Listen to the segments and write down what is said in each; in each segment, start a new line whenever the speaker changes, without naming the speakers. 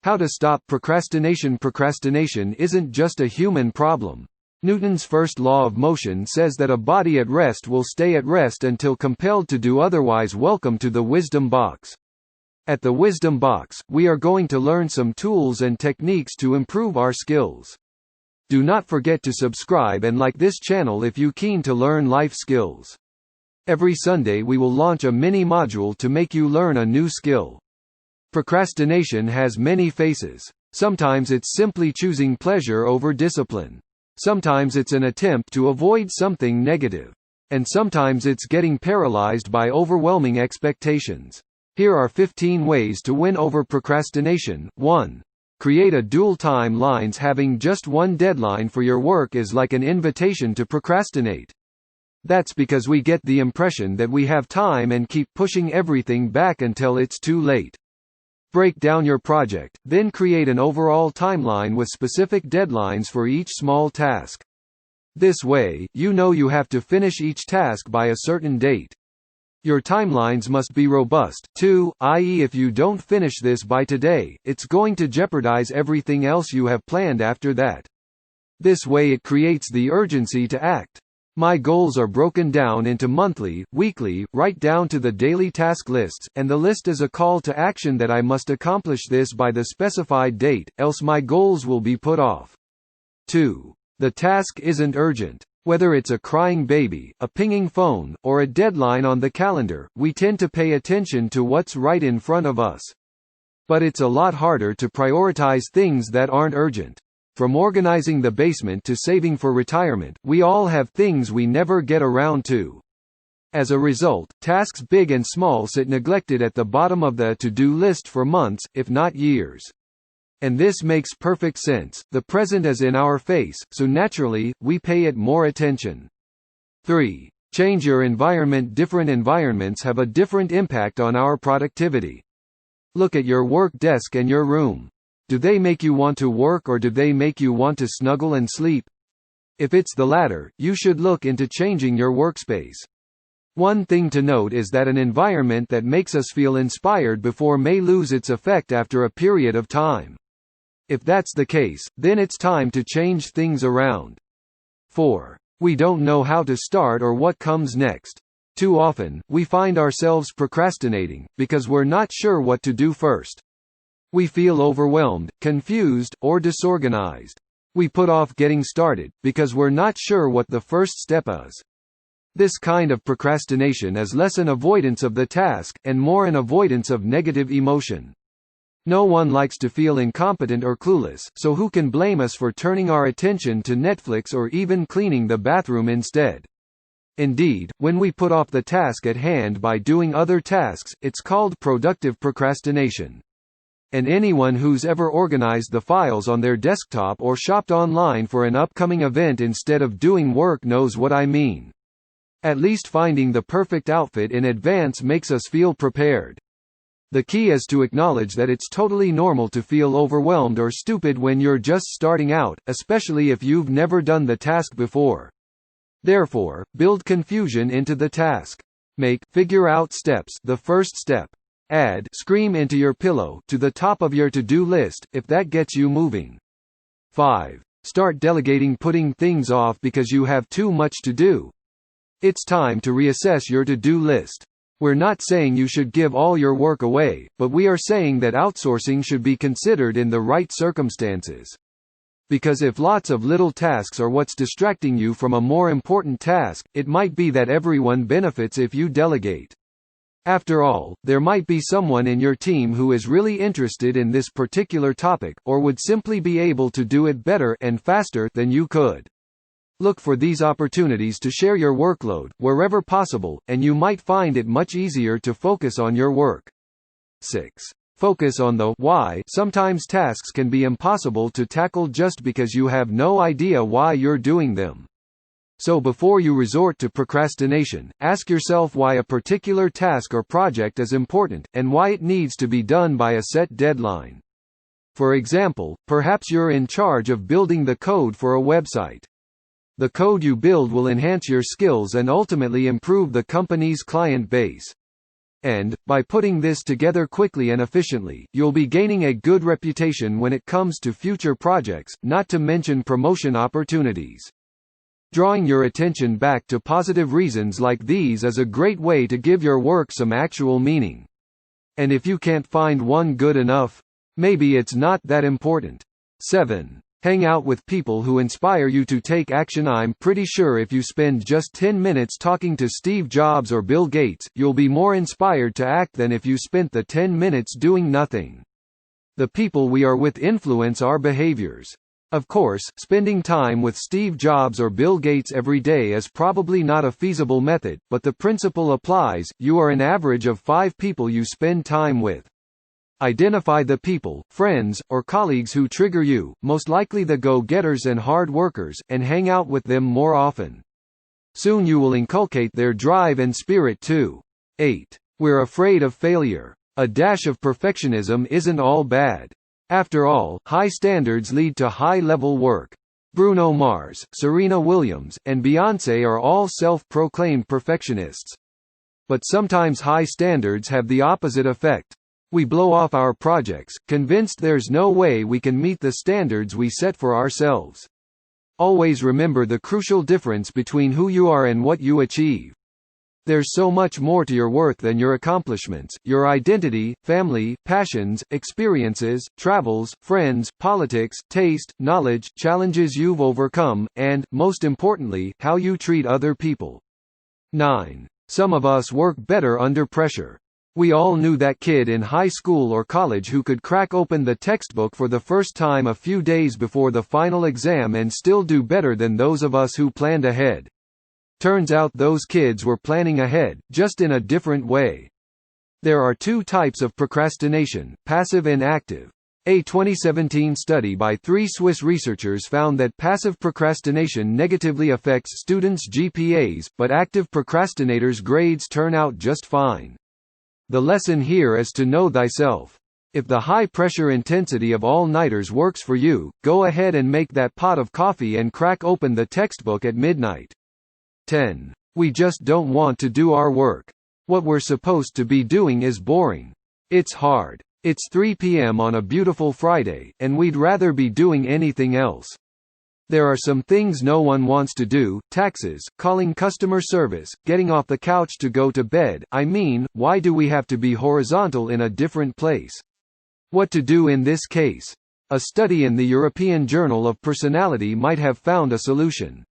How to stop procrastination. Procrastination isn't just a human problem. Newton's first law of motion says that a body at rest will stay at rest until compelled to do otherwise. Welcome to the Wisdom Box. At the Wisdom Box, we are going to learn some tools and techniques to improve our skills. Do not forget to subscribe and like this channel if you keen to learn life skills. Every Sunday we will launch a mini module to make you learn a new skill. Procrastination has many faces. Sometimes it's simply choosing pleasure over discipline. Sometimes it's an attempt to avoid something negative. And sometimes it's getting paralyzed by overwhelming expectations. Here are 15 ways to win over procrastination. 1. Create a dual timelines. Having just one deadline for your work is like an invitation to procrastinate. That's because we get the impression that we have time and keep pushing everything back until it's too late. Break down your project, then create an overall timeline with specific deadlines for each small task. This way, you know you have to finish each task by a certain date. Your timelines must be robust, too, i.e., if you don't finish this by today, it's going to jeopardize everything else you have planned after that. This way it creates the urgency to act. My goals are broken down into monthly, weekly, right down to the daily task lists, and the list is a call to action that I must accomplish this by the specified date, else my goals will be put off. 2. The task isn't urgent. Whether it's a crying baby, a pinging phone, or a deadline on the calendar, we tend to pay attention to what's right in front of us. But it's a lot harder to prioritize things that aren't urgent. From organizing the basement to saving for retirement, we all have things we never get around to. As a result, tasks big and small sit neglected at the bottom of the to-do list for months, if not years. And this makes perfect sense. The present is in our face, so naturally, we pay it more attention. 3. Change your environment. Different environments have a different impact on our productivity. Look at your work desk and your room. Do they make you want to work or do they make you want to snuggle and sleep? If it's the latter, you should look into changing your workspace. One thing to note is that an environment that makes us feel inspired before may lose its effect after a period of time. If that's the case, then it's time to change things around. 4. We don't know how to start or what comes next. Too often, we find ourselves procrastinating, because we're not sure what to do first. We feel overwhelmed, confused, or disorganized. We put off getting started, because we're not sure what the first step is. This kind of procrastination is less an avoidance of the task, and more an avoidance of negative emotion. No one likes to feel incompetent or clueless, so who can blame us for turning our attention to Netflix or even cleaning the bathroom instead? Indeed, when we put off the task at hand by doing other tasks, it's called productive procrastination. And anyone who's ever organized the files on their desktop or shopped online for an upcoming event instead of doing work knows what I mean. At least finding the perfect outfit in advance makes us feel prepared. The key is to acknowledge that it's totally normal to feel overwhelmed or stupid when you're just starting out, especially if you've never done the task before. Therefore, build confusion into the task. Make figure out steps the first step. Add scream into your pillow to the top of your to-do list, if that gets you moving. 5. Start delegating. Putting things off because you have too much to do. It's time to reassess your to-do list. We're not saying you should give all your work away, but we are saying that outsourcing should be considered in the right circumstances. Because if lots of little tasks are what's distracting you from a more important task, it might be that everyone benefits if you delegate. After all, there might be someone in your team who is really interested in this particular topic, or would simply be able to do it better and faster than you could. Look for these opportunities to share your workload, wherever possible, and you might find it much easier to focus on your work. 6. Focus on the why. Sometimes tasks can be impossible to tackle just because you have no idea why you're doing them. So before you resort to procrastination, ask yourself why a particular task or project is important, and why it needs to be done by a set deadline. For example, perhaps you're in charge of building the code for a website. The code you build will enhance your skills and ultimately improve the company's client base. And, by putting this together quickly and efficiently, you'll be gaining a good reputation when it comes to future projects, not to mention promotion opportunities. Drawing your attention back to positive reasons like these is a great way to give your work some actual meaning. And if you can't find one good enough, maybe it's not that important. 7. Hang out with people who inspire you to take action. I'm pretty sure if you spend just 10 minutes talking to Steve Jobs or Bill Gates, you'll be more inspired to act than if you spent the 10 minutes doing nothing. The people we are with influence our behaviors. Of course, spending time with Steve Jobs or Bill Gates every day is probably not a feasible method, but the principle applies. You are an average of 5 people you spend time with. Identify the people, friends, or colleagues who trigger you, most likely the go-getters and hard workers, and hang out with them more often. Soon you will inculcate their drive and spirit too. 8. We're afraid of failure. A dash of perfectionism isn't all bad. After all, high standards lead to high-level work. Bruno Mars, Serena Williams, and Beyoncé are all self-proclaimed perfectionists. But sometimes high standards have the opposite effect. We blow off our projects, convinced there's no way we can meet the standards we set for ourselves. Always remember the crucial difference between who you are and what you achieve. There's so much more to your worth than your accomplishments, your identity, family, passions, experiences, travels, friends, politics, taste, knowledge, challenges you've overcome, and, most importantly, how you treat other people. 9. Some of us work better under pressure. We all knew that kid in high school or college who could crack open the textbook for the first time a few days before the final exam and still do better than those of us who planned ahead. Turns out those kids were planning ahead, just in a different way. There are 2 types of procrastination, passive and active. A 2017 study by 3 Swiss researchers found that passive procrastination negatively affects students' GPAs, but active procrastinators' grades turn out just fine. The lesson here is to know thyself. If the high-pressure intensity of all-nighters works for you, go ahead and make that pot of coffee and crack open the textbook at midnight. 10. We just don't want to do our work. What we're supposed to be doing is boring. It's hard. It's 3 p.m. on a beautiful Friday, and we'd rather be doing anything else. There are some things no one wants to do: taxes, calling customer service, getting off the couch to go to bed. I mean, why do we have to be horizontal in a different place? What to do in this case? A study in the European Journal of Personality might have found a solution.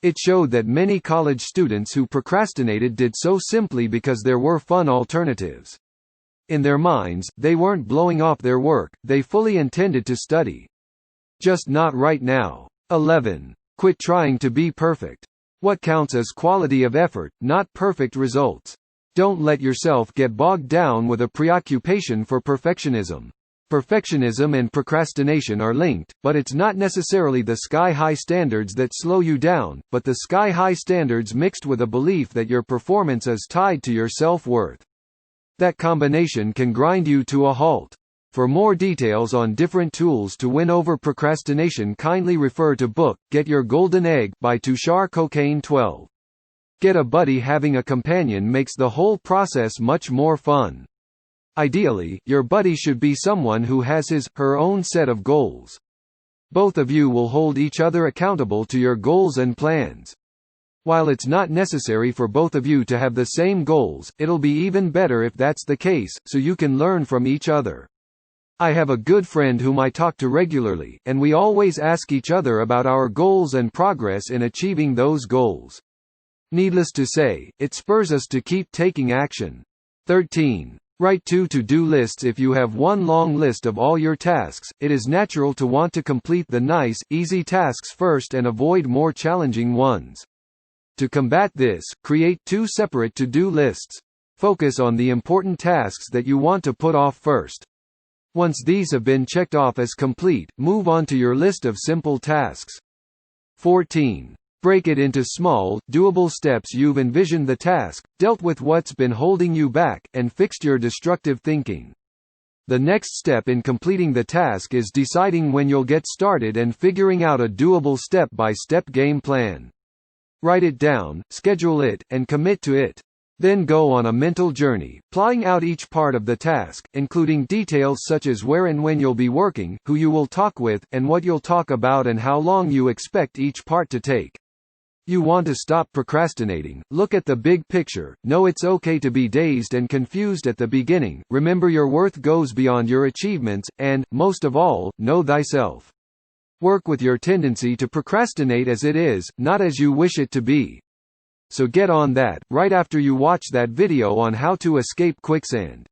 It showed that many college students who procrastinated did so simply because there were fun alternatives. In their minds, they weren't blowing off their work, they fully intended to study. Just not right now. 11. Quit trying to be perfect. What counts is quality of effort, not perfect results. Don't let yourself get bogged down with a preoccupation for perfectionism. Perfectionism and procrastination are linked, but it's not necessarily the sky-high standards that slow you down, but the sky-high standards mixed with a belief that your performance is tied to your self-worth. That combination can grind you to a halt. For more details on different tools to win over procrastination, kindly refer to book, Get Your Golden Egg, by Tushar Cocaine 12. Get a buddy. Having a companion makes the whole process much more fun. Ideally, your buddy should be someone who has her own set of goals. Both of you will hold each other accountable to your goals and plans. While it's not necessary for both of you to have the same goals, it'll be even better if that's the case, so you can learn from each other. I have a good friend whom I talk to regularly, and we always ask each other about our goals and progress in achieving those goals. Needless to say, it spurs us to keep taking action. 13. Write 2 to-do lists. If you have one long list of all your tasks, it is natural to want to complete the nice, easy tasks first and avoid more challenging ones. To combat this, create 2 separate to-do lists. Focus on the important tasks that you want to put off first. Once these have been checked off as complete, move on to your list of simple tasks. 14. Break it into small, doable steps. You've envisioned the task, dealt with what's been holding you back, and fixed your destructive thinking. The next step in completing the task is deciding when you'll get started and figuring out a doable step-by-step game plan. Write it down, schedule it, and commit to it. Then go on a mental journey, plotting out each part of the task, including details such as where and when you'll be working, who you will talk with, and what you'll talk about and how long you expect each part to take. You want to stop procrastinating, look at the big picture, know it's okay to be dazed and confused at the beginning, remember your worth goes beyond your achievements, and, most of all, know thyself. Work with your tendency to procrastinate as it is, not as you wish it to be. So get on that, right after you watch that video on how to escape quicksand.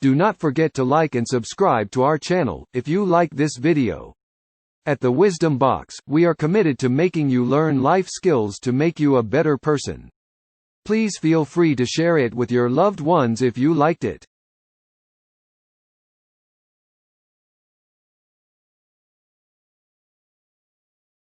Do not forget to like and subscribe to our channel, if you like this video. At the Wisdom Box, we are committed to making you learn life skills to make you a better person. Please feel free to share it with your loved ones if you liked it.